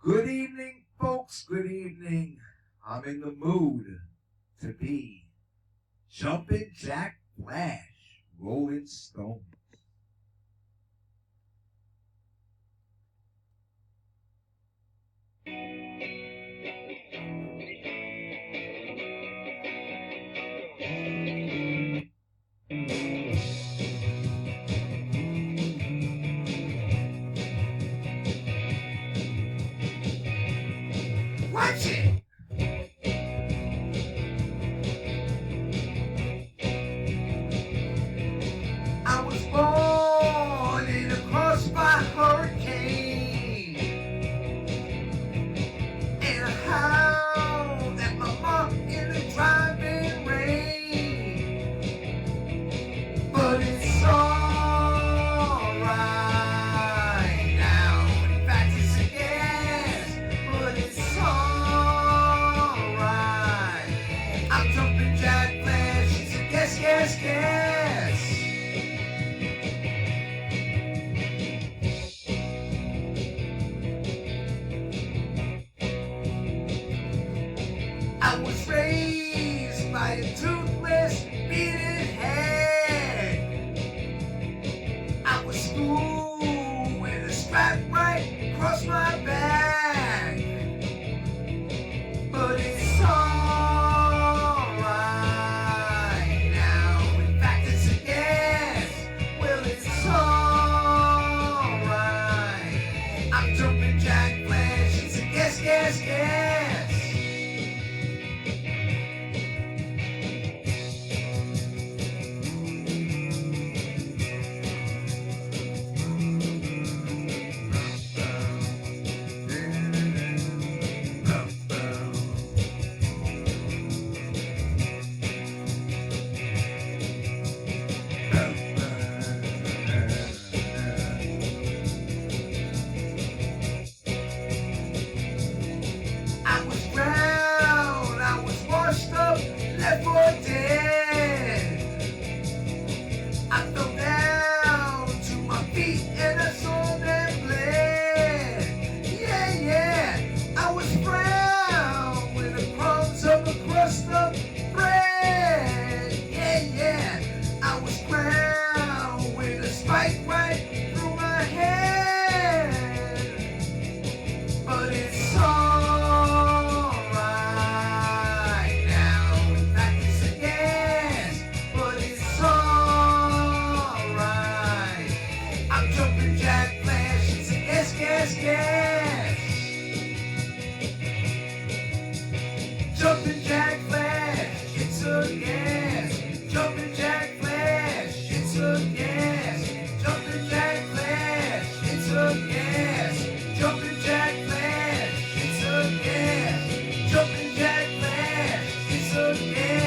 Good evening, folks. Good evening. I'm in the mood to be Jumpin' Jack Flash, Rolling Stone. Watch it! I was born in a crossfire hurricane, and I howled at my mom in the driving rain. But it's alright now. In fact, it's a gas, but it's alright. I'm jumping Jack Flash. It's a gas, gas, gas. I was raised by a toothless, bearded hag. I was schooled with a strap right across my back. But it's alright now. In fact, it's a gas. Well, it's alright. I'm jumping Jack Flash. It's a gas, gas, gas. I was drowned, I was washed up, left for dead. I fell down to my feet and I saw that bled. Yeah, yeah, I was brown with the crumbs of a crust of bread. Yeah, yeah, I was brown with a spike right through my head. But it's alright now. In fact, it's a gas, but it's alright. I'm jumping Jack Flash. It's a gas, gas, gas. Jumping Jack Flash. It's a gas. Jumping Jack Flash. It's a gas. Jumping Jack Flash. It's a gas. Jumping Jack Flash. It's a gas. Jumping Jack Flash. It's a gas.